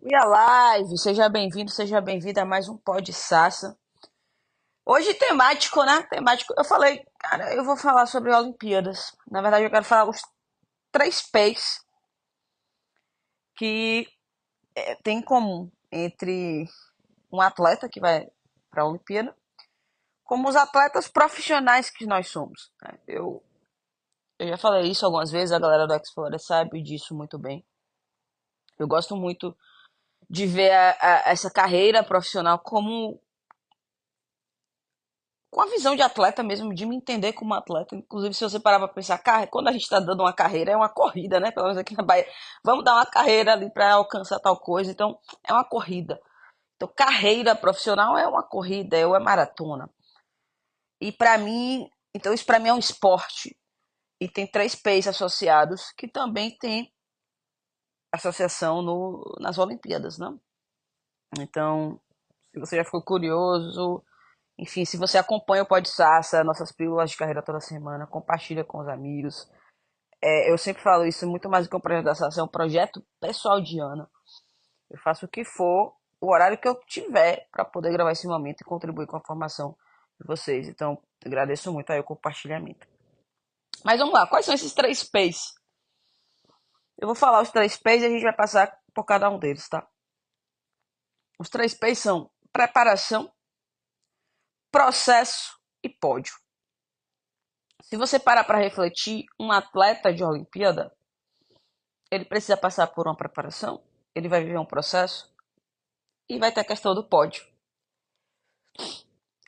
E a live, seja bem-vindo, seja bem-vinda a mais um Pod Sassa. Hoje temático, né? Temático. Eu falei, cara, eu vou falar sobre Olimpíadas. Na verdade, eu quero falar os três P's que tem em comum entre um atleta que vai para a Olimpíada, como os atletas profissionais que nós somos, né? Eu já falei isso algumas vezes, a galera do Explorer sabe disso muito bem. Eu gosto muito de ver essa carreira profissional como com a visão de atleta mesmo, de me entender como atleta. Inclusive, se você parar pra pensar, quando a gente tá dando uma carreira, é uma corrida, né? Pelo menos aqui na Bahia. Vamos dar uma carreira ali para alcançar tal coisa. Então, é uma corrida. Então, carreira profissional é uma corrida, é uma maratona. E para mim, então isso para mim é um esporte. E tem três P's associados, que também tem associação nas Olimpíadas, né? Então, se você já ficou curioso, enfim, se você acompanha o Pod Sassa, nossas pílulas de carreira toda semana, compartilha com os amigos. Eu sempre falo isso, muito mais do que um projeto da Sassa, é um projeto pessoal de Ana. Eu faço o que for, o horário que eu tiver para poder gravar esse momento e contribuir com a formação de vocês. Então, agradeço muito aí o compartilhamento. Mas vamos lá, quais são esses três P's? Eu vou falar os três P's e a gente vai passar por cada um deles, tá? Os três P's são preparação, processo e pódio. Se você parar para refletir, um atleta de Olimpíada, ele precisa passar por uma preparação, ele vai viver um processo e vai ter a questão do pódio.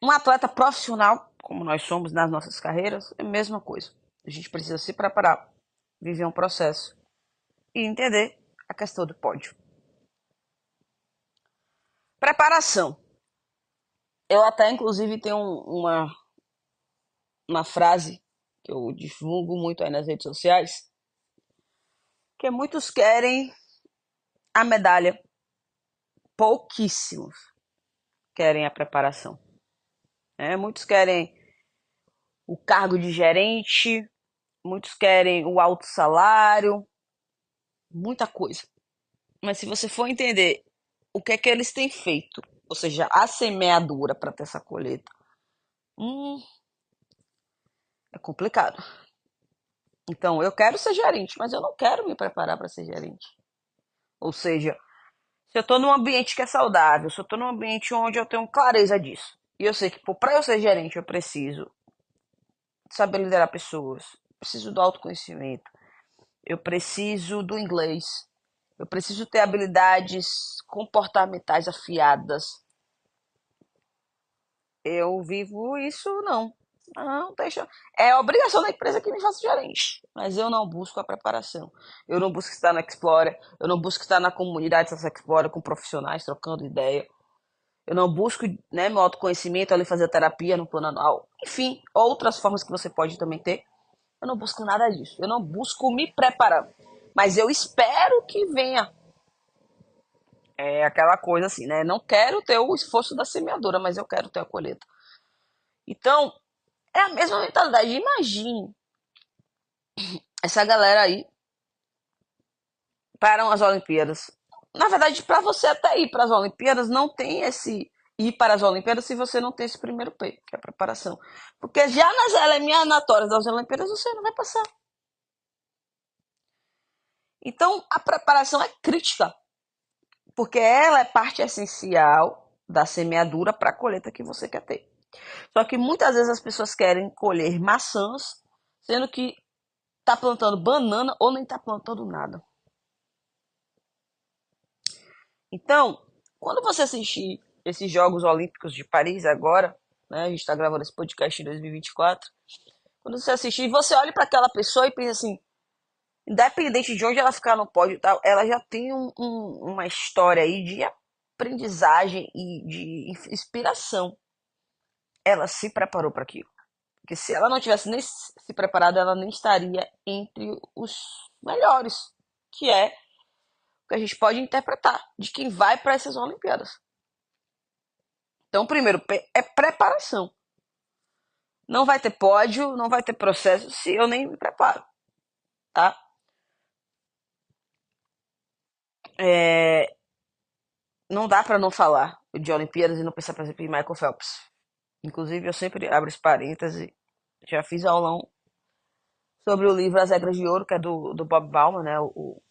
Um atleta profissional, como nós somos nas nossas carreiras, é a mesma coisa. A gente precisa se preparar, viver um processo e entender a questão do pódio. Preparação. Eu até, inclusive, tenho uma frase que eu divulgo muito aí nas redes sociais, que é muitos querem a medalha, pouquíssimos querem a preparação. Muitos querem o cargo de gerente, muitos querem o alto salário, muita coisa. Mas se você for entender o que é que eles têm feito, ou seja, a semeadura para ter essa colheita, hum, é complicado. Então, eu quero ser gerente, mas eu não quero me preparar para ser gerente. Ou seja, se eu estou num ambiente que é saudável, se eu estou num ambiente onde eu tenho clareza disso, e eu sei que para eu ser gerente eu preciso saber liderar pessoas, preciso do autoconhecimento, eu preciso do inglês, eu preciso ter habilidades comportamentais afiadas. Eu vivo isso, não. Não, deixa. É a obrigação da empresa que me faça gerente. Mas eu não busco a preparação. Eu não busco estar na Explorer. Eu não busco estar na comunidade dessa Explorer com profissionais trocando ideia. Eu não busco, né, meu autoconhecimento ali fazer terapia no plano anual. Enfim, outras formas que você pode também ter. Eu não busco nada disso. Eu não busco me preparar. Mas eu espero que venha. É aquela coisa assim, né? Não quero ter o esforço da semeadora, mas eu quero ter a colheita. Então, é a mesma mentalidade. Imagine essa galera aí para as Olimpíadas. Na verdade, para você até ir para as Olimpíadas, não tem esse ir para as Olimpíadas se você não tem esse primeiro P, que é a preparação. Porque já nas eliminatórias das Olimpíadas você não vai passar. Então, a preparação é crítica, porque ela é parte essencial da semeadura para a colheita que você quer ter. Só que muitas vezes as pessoas querem colher maçãs, sendo que tá plantando banana ou nem tá plantando nada. Então, quando você assistir esses Jogos Olímpicos de Paris agora, né, a gente está gravando esse podcast em 2024, quando você assistir, você olha para aquela pessoa e pensa assim, independente de onde ela ficar no pódio e tal, ela já tem uma história aí de aprendizagem e de inspiração. Ela se preparou para aquilo. Porque se ela não tivesse nem se preparado, ela nem estaria entre os melhores, que é o que a gente pode interpretar de quem vai para essas Olimpíadas. Então, primeiro, é preparação. Não vai ter pódio, não vai ter processo se eu nem me preparo, tá? não dá para não falar de Olimpíadas e não pensar, por exemplo, em Michael Phelps. Inclusive, eu sempre abro esse parêntese. Já fiz aulão sobre o livro As Regras de Ouro, que é do Bob Bauman, né? O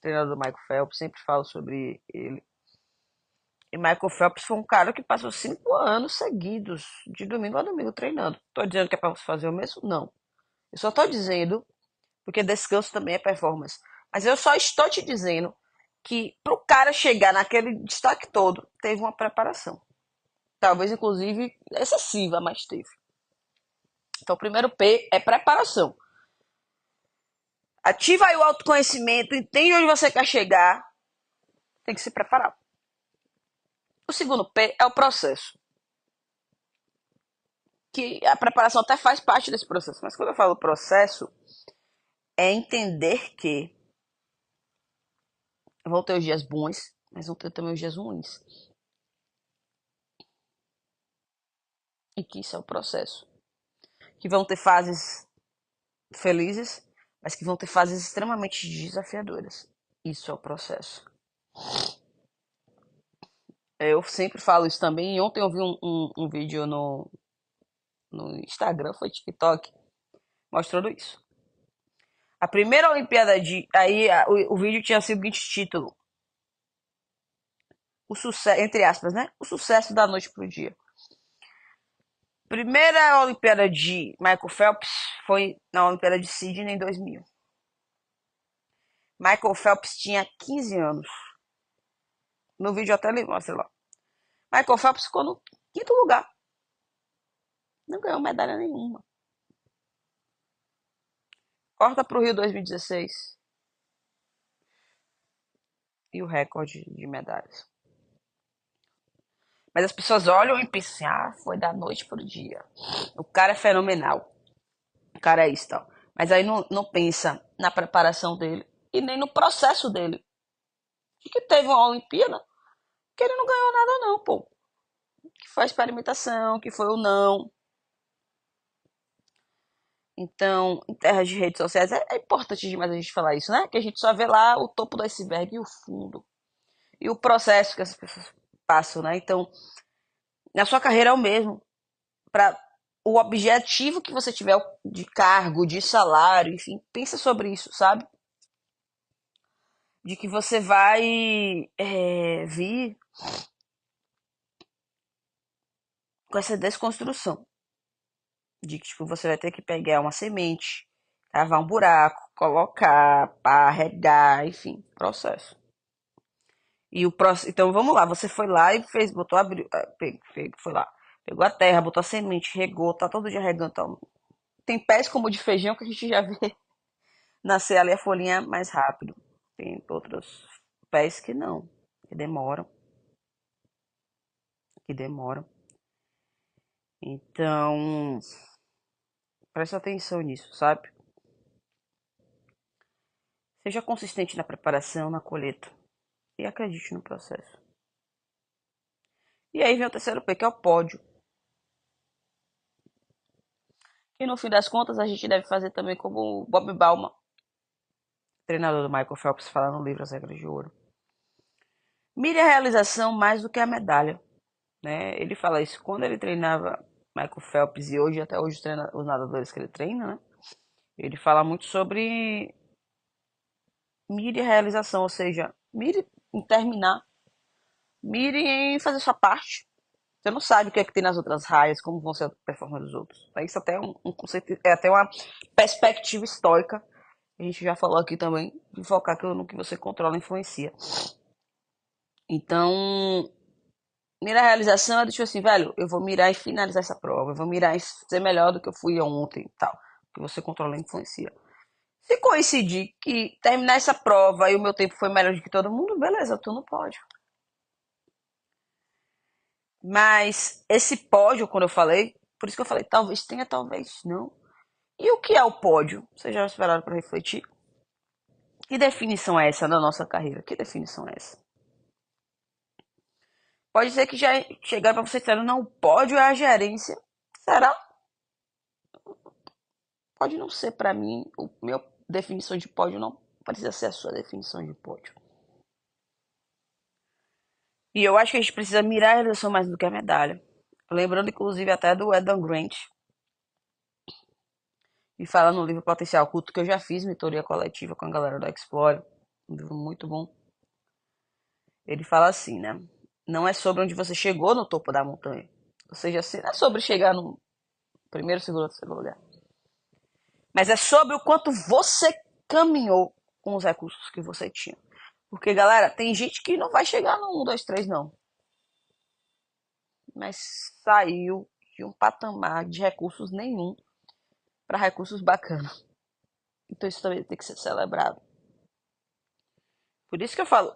treinador do Michael Phelps. Sempre falo sobre ele. E Michael Phelps foi um cara que passou 5 anos seguidos, de domingo a domingo, treinando. Tô dizendo que é para você fazer o mesmo? Não. Eu só tô dizendo, porque descanso também é performance. Mas eu só estou te dizendo que pro cara chegar naquele destaque todo, teve uma preparação. Talvez, inclusive, excessiva, mas teve. Então, o primeiro P é preparação. Ativa aí o autoconhecimento, entende onde você quer chegar, tem que se preparar. O segundo P é o processo. Que a preparação até faz parte desse processo. Mas quando eu falo processo, é entender que vão ter os dias bons, mas vão ter também os dias ruins. E que isso é o processo. Que vão ter fases felizes, mas que vão ter fases extremamente desafiadoras. Isso é o processo. Eu sempre falo isso também. E ontem eu vi um vídeo no Instagram, foi TikTok, mostrando isso. A primeira Olimpíada de. Aí o vídeo tinha o seguinte título: o sucesso, entre aspas, né? O sucesso da noite pro dia. Primeira Olimpíada de Michael Phelps foi na Olimpíada de Sydney em 2000. Michael Phelps tinha 15 anos. No vídeo até ele mostra lá. Michael Phelps ficou no quinto lugar. Não ganhou medalha nenhuma. Corta pro Rio 2016. E o recorde de medalhas. Mas as pessoas olham e pensam assim, ah, foi da noite pro dia. O cara é fenomenal. O cara é isso, tal. Mas aí não pensa na preparação dele e nem no processo dele. De que teve uma Olimpíada que ele não ganhou nada não, pô. Que foi a experimentação, que foi o não. Então, em terras de redes sociais, é importante demais a gente falar isso, né? Que a gente só vê lá o topo do iceberg e o fundo. E o processo que as pessoas passam, né? Então, na sua carreira é o mesmo. Para o objetivo que você tiver de cargo, de salário, enfim, pensa sobre isso, sabe? De que você vai vir com essa desconstrução. De que tipo, você vai ter que pegar uma semente, cavar um buraco, colocar, pá, regar, enfim, processo. E o processo, então vamos lá, você foi lá e fez, botou, abriu, foi lá, pegou a terra, botou a semente, regou, tá todo dia regando, então, tem pés como o de feijão que a gente já vê nascer ali a folhinha mais rápido. Tem outros pés que não, que demoram, que demoram. Então, presta atenção nisso, sabe? Seja consistente na preparação, na colheita e acredite no processo. E aí vem o terceiro P, que é o pódio. E no fim das contas, a gente deve fazer também como o Bob Bauman, treinador do Michael Phelps, fala no livro As Regras de Ouro. Mire a realização mais do que a medalha. Né? Ele fala isso quando ele treinava Michael Phelps e hoje, até hoje, os nadadores que ele treina, né? Ele fala muito sobre mire a realização, ou seja, mire em terminar, mire em fazer sua parte. Você não sabe o que é que tem nas outras raias, como vão ser a performance dos outros. Isso até é um conceito, é até uma perspectiva estoica. A gente já falou aqui também, de focar no que você controla e influencia. Então, mirar a realização é do tipo assim, velho, eu vou mirar em finalizar essa prova, eu vou mirar em ser melhor do que eu fui ontem e tal. Que você controla e influencia. Se coincidir que terminar essa prova e o meu tempo foi melhor do que todo mundo, beleza, tu não pode. Mas esse pódio, quando eu falei, por isso que eu falei, talvez tenha, talvez não. E o que é o pódio? Vocês já esperaram para refletir? Que definição é essa da nossa carreira? Que definição é essa? Pode ser que já chegaram para vocês disseram, não, o pódio é a gerência. Será? Pode não ser para mim, o meu definição de pódio não precisa ser a sua definição de pódio. E eu acho que a gente precisa mirar a realização mais do que a medalha. Lembrando, inclusive, até do Adam Grant, e fala no livro Potencial Oculto, que eu já fiz mentoria coletiva com a galera do Explore, um livro muito bom. Ele fala assim, né? Não é sobre onde você chegou no topo da montanha. Ou seja, assim, não é sobre chegar no primeiro, segundo, terceiro lugar. Mas é sobre o quanto você caminhou com os recursos que você tinha. Porque, galera, tem gente que não vai chegar no 1, 2, 3, não. Mas saiu de um patamar de recursos nenhum para recursos bacanas. Então isso também tem que ser celebrado. Por isso que eu falo,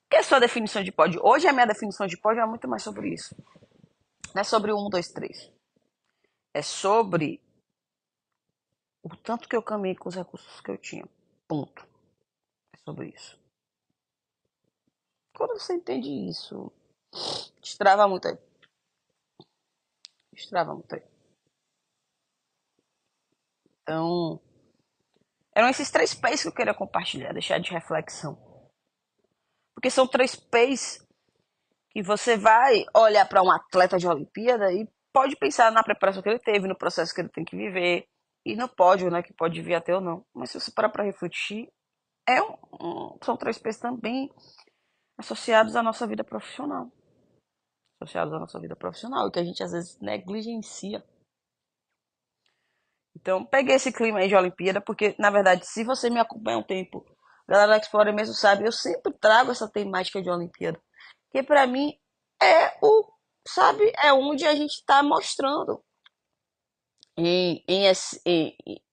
que é a sua definição de pódio? Hoje a minha definição de pódio é muito mais sobre isso. Não é sobre o 1, 2, 3. É sobre o tanto que eu caminhei com os recursos que eu tinha. Ponto. É sobre isso. Quando você entende isso, destrava muito aí. Destrava muito aí. Então, eram esses 3 P's que eu queria compartilhar, deixar de reflexão. Porque são 3 P's que você vai olhar para um atleta de Olimpíada e pode pensar na preparação que ele teve, no processo que ele tem que viver, e no pódio, né, que pode vir até ou não. Mas se você parar para refletir, são 3 P's também associados à nossa vida profissional. Associados à nossa vida profissional, e que a gente às vezes negligencia. Então, peguei esse clima aí de Olimpíada, porque, na verdade, se você me acompanha um tempo, a galera da Explorer mesmo sabe, eu sempre trago essa temática de Olimpíada. Que pra mim é sabe, é onde a gente tá mostrando.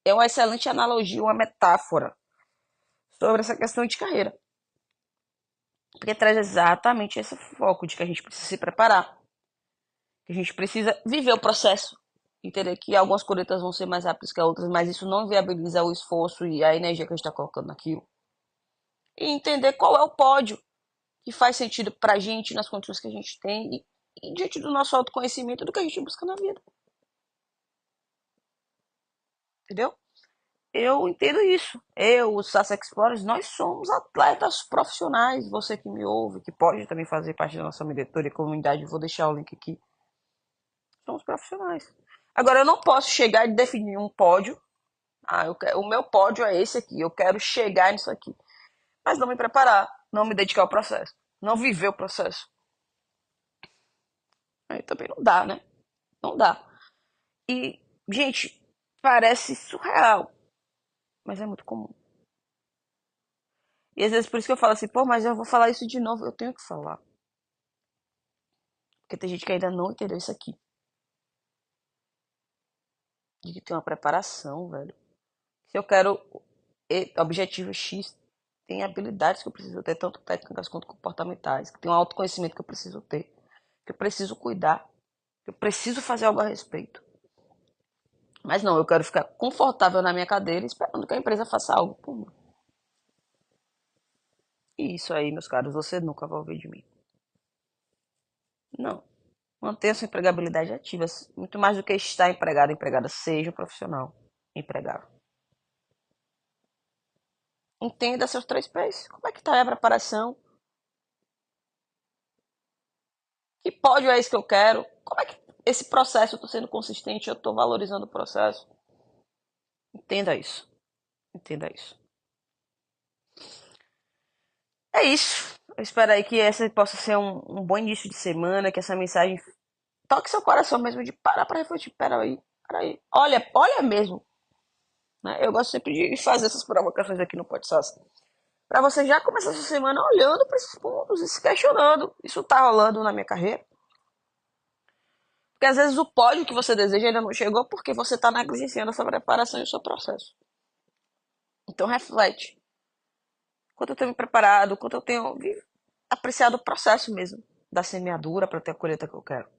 É uma excelente analogia, uma metáfora sobre essa questão de carreira. Porque traz exatamente esse foco de que a gente precisa se preparar, que a gente precisa viver o processo. Entender que algumas coletas vão ser mais rápidas que outras, mas isso não viabiliza o esforço e a energia que a gente está colocando naquilo. E entender qual é o pódio que faz sentido pra gente nas condições que a gente tem e diante do nosso autoconhecimento do que a gente busca na vida. Entendeu? Eu entendo isso. Eu, os Sassa Explorers, nós somos atletas profissionais. Você que me ouve, que pode também fazer parte da nossa diretoria e comunidade, vou deixar o link aqui. Somos profissionais. Agora, eu não posso chegar e definir um pódio. O meu pódio é esse aqui. Eu quero chegar nisso aqui. Mas não me preparar, não me dedicar ao processo, não viver o processo. Aí também não dá, né? Não dá. E, gente, parece surreal, mas é muito comum. E às vezes por isso que eu falo assim, pô, mas eu vou falar isso de novo, eu tenho que falar. Porque tem gente que ainda não entendeu isso aqui. De que tem uma preparação, velho. Se eu quero objetivo X, tem habilidades que eu preciso ter, tanto técnicas quanto comportamentais, que tem um autoconhecimento que eu preciso ter, que eu preciso cuidar, que eu preciso fazer algo a respeito. Mas não, eu quero ficar confortável na minha cadeira esperando que a empresa faça algo por mim. E isso aí, meus caros, você nunca vai ouvir de mim. Não. Mantenha sua empregabilidade ativa. Muito mais do que estar empregado, empregada. Seja um profissional empregável. Entenda seus 3 P's. Como é que tá a preparação? Que pódio é esse que eu quero? Como é que esse processo eu tô sendo consistente? Eu tô valorizando o processo? Entenda isso. Entenda isso. É isso. Eu espero aí que esse possa ser um bom início de semana, que essa mensagem toque seu coração mesmo de parar pra refletir. Peraí, peraí. Olha mesmo. Né? Eu gosto sempre de fazer essas provocações aqui no podcast. Pra você já começar essa semana olhando pra esses pontos e se questionando. Isso tá rolando na minha carreira? Porque às vezes o pódio que você deseja ainda não chegou porque você tá negligenciando a sua preparação e o seu processo. Então reflete. Quanto eu tenho me preparado, quanto eu tenho apreciado o processo mesmo da semeadura para ter a colheita que eu quero.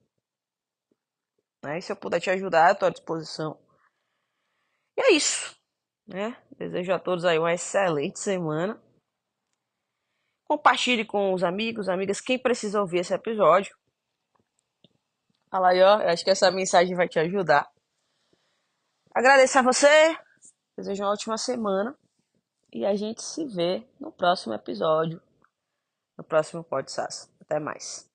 Né? E se eu puder te ajudar, eu estou à disposição. E é isso. Né? Desejo a todos aí uma excelente semana. Compartilhe com os amigos, amigas, quem precisa ouvir esse episódio. Fala aí, ó. Eu acho que essa mensagem vai te ajudar. Agradeço a você. Desejo uma ótima semana. E a gente se vê no próximo episódio. No próximo podcast. Até mais.